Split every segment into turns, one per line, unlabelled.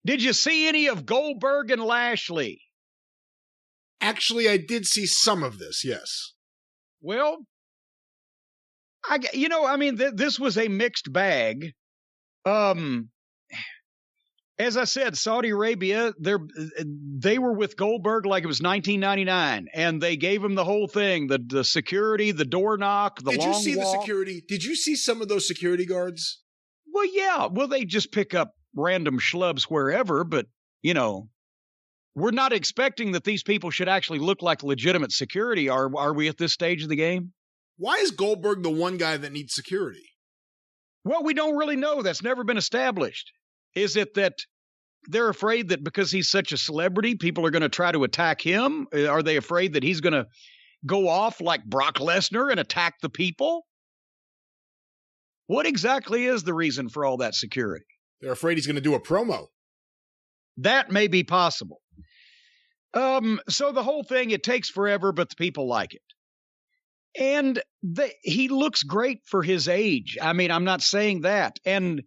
Did you see any of Goldberg and Lashley?
Actually, I did see some of this, yes.
Well, this was a mixed bag. As I said, Saudi Arabia, they were with Goldberg like it was 1999, and they gave him the whole thing, the security, the door knock, the long walk.
Did you see the security? Did you see some of those security guards?
Well, yeah. Well, they just pick up random schlubs wherever, but, we're not expecting that these people should actually look like legitimate security. Are we at this stage of the game?
Why is Goldberg the one guy that needs security?
Well, we don't really know. That's never been established. Is it that they're afraid that because he's such a celebrity, people are going to try to attack him? Are they afraid that he's going to go off like Brock Lesnar and attack the people? What exactly is the reason for all that security?
They're afraid he's going to do a promo.
That may be possible. So the whole thing, it takes forever, but the people like it. And he looks great for his age. I mean, I'm not saying that. And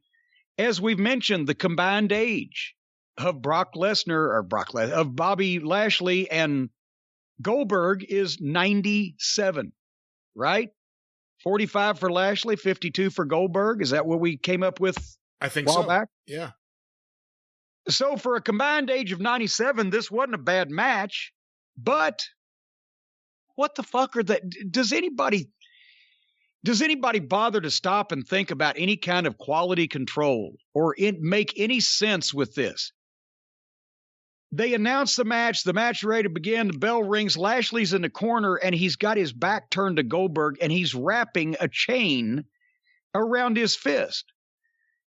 as we've mentioned, the combined age of of Bobby Lashley and Goldberg is 97, right? 45 for Lashley, 52 for Goldberg. Is that what we came up with?
I think
a while
so.
Back?
Yeah.
So for a combined age of 97, this wasn't a bad match, but what the fuck are that? Does anybody bother to stop and think about any kind of quality control or make any sense with this? They announce the match ready to begin, the bell rings, Lashley's in the corner, and he's got his back turned to Goldberg, and he's wrapping a chain around his fist.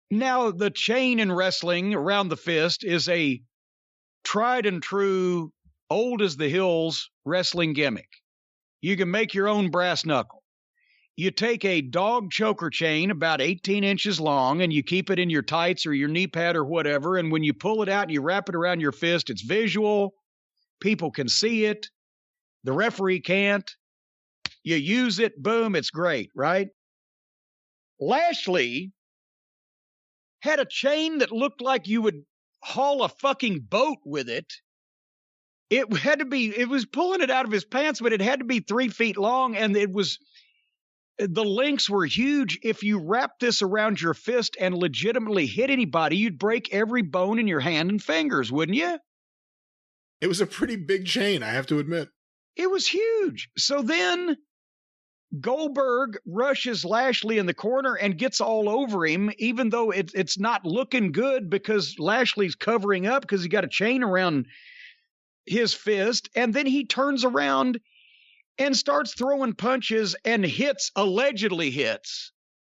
Now, the chain in wrestling around the fist is a tried and true, old as the hills wrestling gimmick. You can make your own brass knuckle. You take a dog choker chain about 18 inches long and you keep it in your tights or your knee pad or whatever. And when you pull it out and you wrap it around your fist, it's visual. People can see it. The referee can't. You use it. Boom. It's great, right? Lashley had a chain that looked like you would haul a fucking boat with it. It was pulling it out of his pants, but it had to be 3 feet long. And the links were huge. If you wrap this around your fist and legitimately hit anybody, you'd break every bone in your hand and fingers, wouldn't you?
It was a pretty big chain, I have to admit.
It was huge. So then Goldberg rushes Lashley in the corner and gets all over him, even though it's not looking good because Lashley's covering up because he got a chain around his fist. And then he turns around and starts throwing punches and allegedly hits.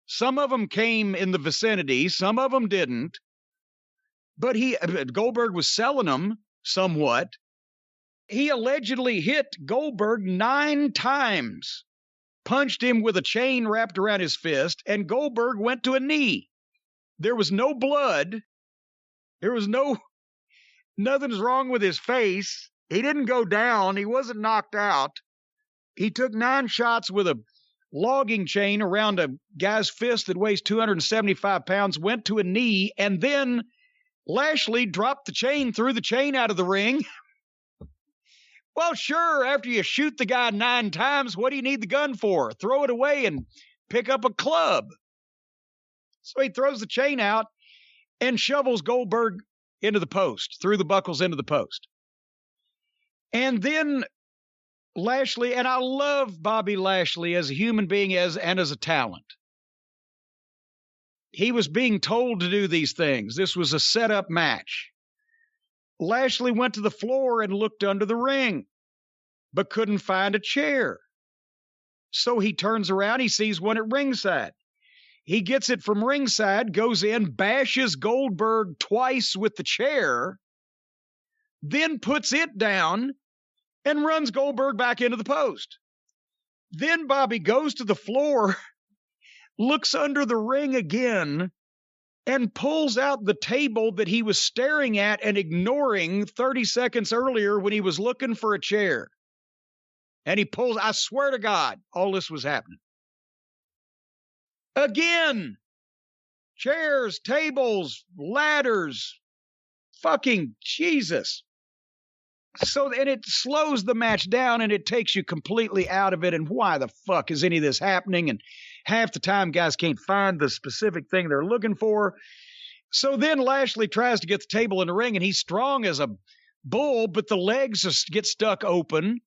Some of them came in the vicinity, some of them didn't. But Goldberg was selling them somewhat. He allegedly hit Goldberg 9 times, punched him with a chain wrapped around his fist, and Goldberg went to a knee. There was no blood. There was nothing's wrong with his face. He didn't go down. He wasn't knocked out. He took 9 shots with a logging chain around a guy's fist that weighs 275 pounds, went to a knee, and then Lashley dropped the chain, threw the chain out of the ring. Well, sure, after you shoot the guy 9 times, what do you need the gun for? Throw it away and pick up a club. So he throws the chain out and shovels Goldberg into the post, through the buckles into the post. And then Lashley, and I love Bobby Lashley as a human being and as a talent. He was being told to do these things. This was a set-up match. Lashley went to the floor and looked under the ring, but couldn't find a chair. So he turns around, he sees one at ringside. He gets it from ringside, goes in, bashes Goldberg twice with the chair, then puts it down and runs Goldberg back into the post. Then Bobby goes to the floor, looks under the ring again, and pulls out the table that he was staring at and ignoring 30 seconds earlier when he was looking for a chair. And he pulls, I swear to God, all this was happening. Again, chairs, tables, ladders, Fucking Jesus. So, and it slows the match down and it takes you completely out of it. And why the fuck is any of this happening? And half the time, guys can't find the specific thing they're looking for. So then Lashley tries to get the table in the ring, and he's strong as a bull, but the legs just get stuck open.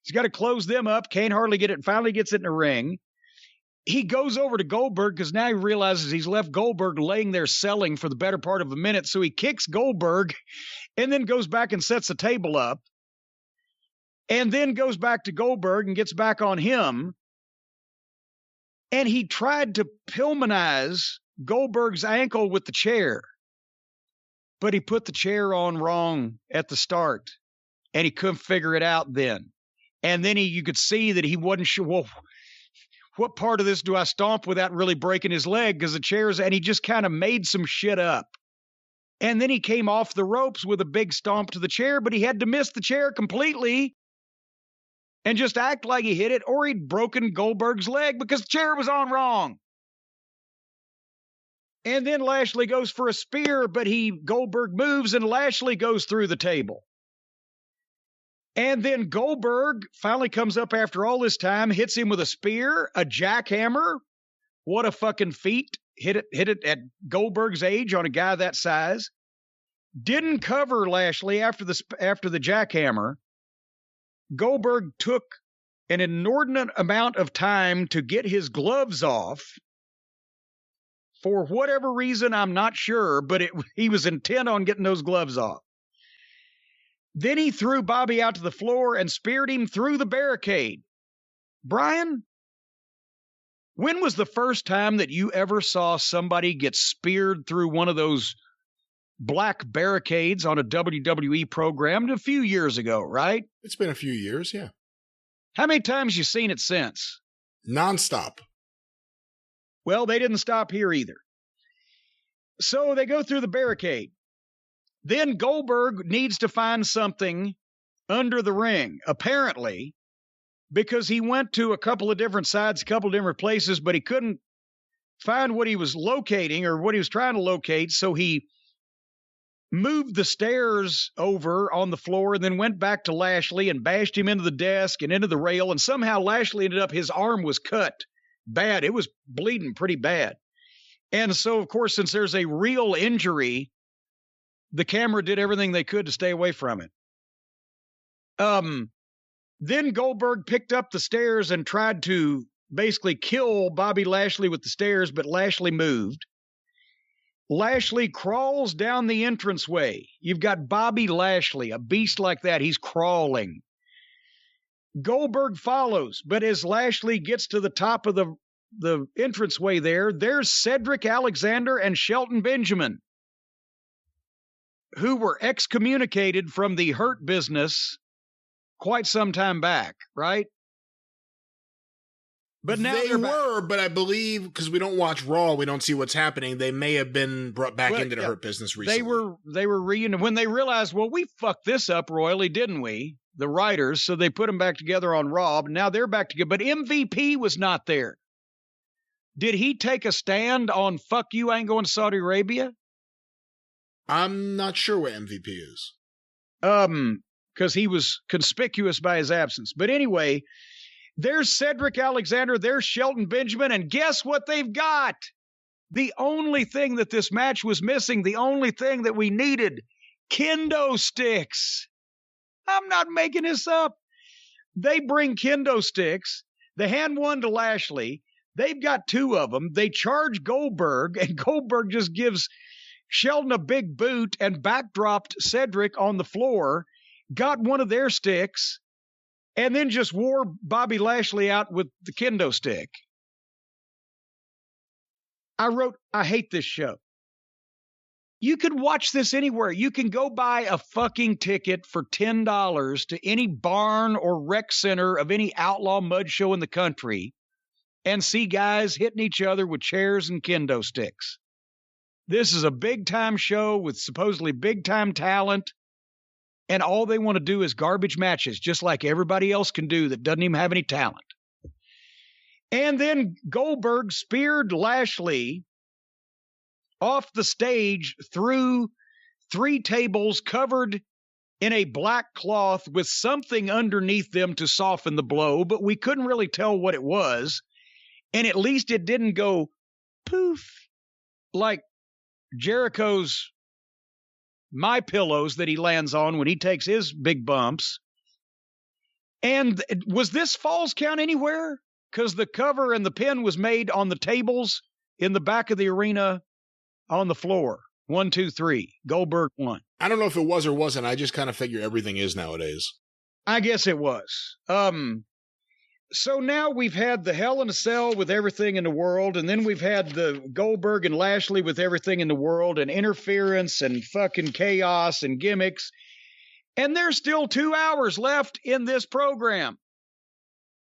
He's got to close them up, can't hardly get it, and finally gets it in the ring. He goes over to Goldberg because now he realizes he's left Goldberg laying there selling for the better part of a minute. So he kicks Goldberg and then goes back and sets the table up and then goes back to Goldberg and gets back on him. And he tried to Pillmanize Goldberg's ankle with the chair, but he put the chair on wrong at the start and he couldn't figure it out then. And then you could see that he wasn't sure, well, what part of this do I stomp without really breaking his leg? Because the chair's, and he just kind of made some shit up. And then he came off the ropes with a big stomp to the chair, but he had to miss the chair completely and just act like he hit it, or he'd broken Goldberg's leg because the chair was on wrong. And then Lashley goes for a spear, but Goldberg moves and Lashley goes through the table. And then Goldberg finally comes up after all this time, hits him with a spear, a jackhammer. What a fucking feat. Hit it at Goldberg's age on a guy that size. Didn't cover Lashley after the jackhammer. Goldberg took an inordinate amount of time to get his gloves off. For whatever reason, I'm not sure, but he was intent on getting those gloves off. Then he threw Bobby out to the floor and speared him through the barricade. Brian, when was the first time that you ever saw somebody get speared through one of those black barricades on a WWE program? A few years ago, right?
It's been a few years, yeah.
How many times you seen it since?
Nonstop.
Well, they didn't stop here either. So they go through the barricade. Then Goldberg needs to find something under the ring, apparently, because he went to a couple of different sides, a couple of different places, but he couldn't find what he was locating or what he was trying to locate. So he moved the stairs over on the floor and then went back to Lashley and bashed him into the desk and into the rail. And somehow Lashley ended up, his arm was cut bad. It was bleeding pretty bad. And so, of course, since there's a real injury, the camera did everything they could to stay away from it. Then Goldberg picked up the stairs and tried to basically kill Bobby Lashley with the stairs, but Lashley moved. Lashley crawls down the entranceway. You've got Bobby Lashley, a beast like that. He's crawling. Goldberg follows, but as Lashley gets to the top of the entranceway there's Cedric Alexander and Shelton Benjamin, who were excommunicated from the Hurt Business quite some time back, right? But now
they were, but I believe, because we don't watch Raw, we don't see what's happening, they may have been brought back into the Hurt Business recently.
They were reunited when they realized, well, we fucked this up royally, didn't we? The writers, so they put them back together on Raw, but now they're back together. But MVP was not there. Did he take a stand on fuck you, I ain't going to Saudi Arabia?
I'm not sure what MVP is.
Because he was conspicuous by his absence. But anyway, there's Cedric Alexander, there's Shelton Benjamin, and guess what they've got? The only thing that this match was missing, the only thing that we needed, kendo sticks. I'm not making this up. They bring kendo sticks. They hand one to Lashley. They've got two of them. They charge Goldberg, and Goldberg just gives Shelton a big boot and backdropped Cedric on the floor, got one of their sticks, and then just wore Bobby Lashley out with the kendo stick. I wrote, I hate this show. You can watch this anywhere. You can go buy a fucking ticket for $10 to any barn or rec center of any outlaw mud show in the country and see guys hitting each other with chairs and kendo sticks. This is a big-time show with supposedly big-time talent, and all they want to do is garbage matches, just like everybody else can do that doesn't even have any talent. And then Goldberg speared Lashley off the stage through 3 tables covered in a black cloth with something underneath them to soften the blow, but we couldn't really tell what it was. And at least it didn't go poof like Jericho's My Pillows that he lands on when he takes his big bumps. And was this Falls Count anywhere? Because the cover and the pin was made on the tables in the back of the arena on the floor. 1, 2, 3. Goldberg won.
I don't know if it was or wasn't. I just kind of figure everything is nowadays.
I guess it was. So now we've had the Hell in a Cell with everything in the world, and then we've had the Goldberg and Lashley with everything in the world, and interference and fucking chaos and gimmicks. And there's still 2 hours left in this program.